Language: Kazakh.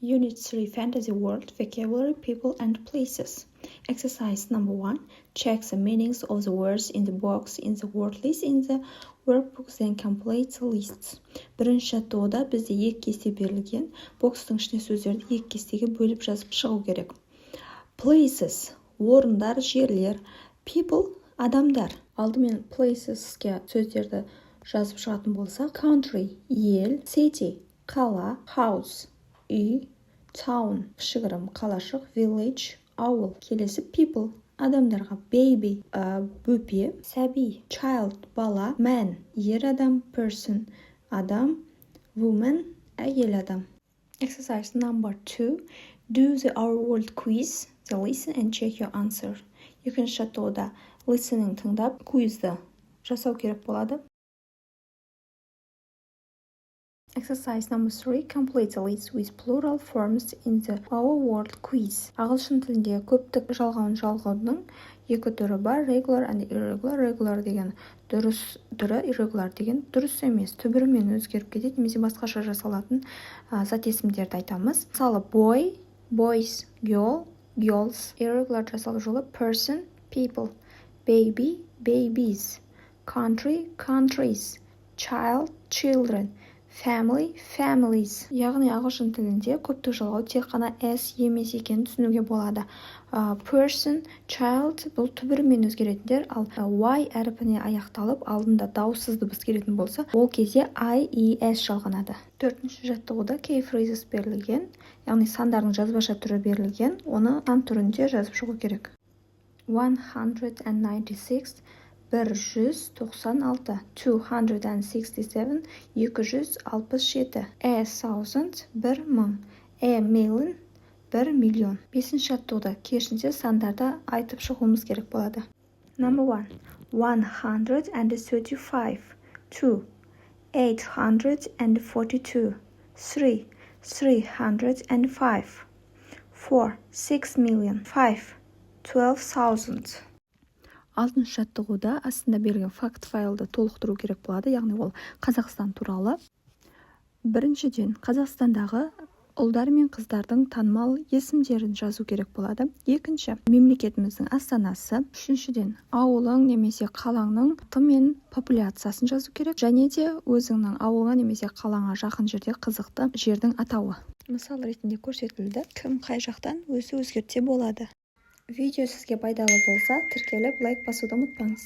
Unit 3 Fantasy World Vocabulary People and Places. Exercise number 1. Check the meanings of the words in the box in the word list in the workbook, then complete the lists. Бірінші жаттығуда бізде екі кесте берілген. Бокстың ішіне сөздерді екі кестеге бөліп жазып шығу керек. Places – орындар, жерлер. People – адамдар. Алдымен places'ке сөздерді жазып шығатын болсақ, country – ел, city – қала, house – үй, town – кішігірім қалашық, village – ауыл. Келесі people – адамдарға, baby – бөпе, сәби – child – бала, man – ер адам, person – адам, woman – әйел адам. Exercise number 2. Do the Our World quiz. The listen and check your answer. Екінші жаттығуда listening тыңдап, квизді жасау керек болады. Exercise number 3. Complete the list with plural forms in the Our World quiz. Ағылшын тілінде көптік жалғауын жалғаудың екі түрі бар. Regular and irregular. Regular деген дұрыс түрі, irregular деген дұрыс емес. Түбірімен өзгеріп кетеді, немесе басқаша жасалатын зат есімдерді айтамыз. Мысалы, boy, boys, girl, girls. Irregular жасалу жолы person, people, baby, babies, country, countries, child, children, family, families. Яғни ағылшын тілінде көптік жалғау тек қана s емес екенін түсінуге болады. Person, child бұл түбірімен өзгеретіндер, ал y әріпіне аяқталып, алдында дауыссыз дыбыс келетін болса, ол кезде I, E, S жалғанады. Төртінші жаттығуда key phrases берілген, яғни сандардың жазбаша түрі берілген, оны сан түрінде жазып шығу керек. 196 196, 267 267, a thousand 1000, a million 1 миллион. Бесінші жаттығуда керісінше сандарды айтып шығуымыз керек болады. Number 1. 135, 2 842, 3 305, 4 6 million, 5 12,000. Алтыншы жаттығуда астында берілген факт файлды толықтыру керек болады, яғни ол Қазақстан туралы. Біріншіден, Қазақстандағы ұлдар мен қыздардың танымал есімдерін жазу керек болады. Екінші, мемлекетіміздің астанасы. Үшіншіден, ауылың немесе қалаңның аты мен популяциясын жазу керек. Және де өзіңнің ауылыңа немесе қалаңа жақын жерде қызықты жердің атауы. Мысал ретінде көрсетілді. Кім қай жақтан өзі өзгертсе болады. Видео сізге пайдалы болса, тіркеліп лайк басуды ұмытпаңыз.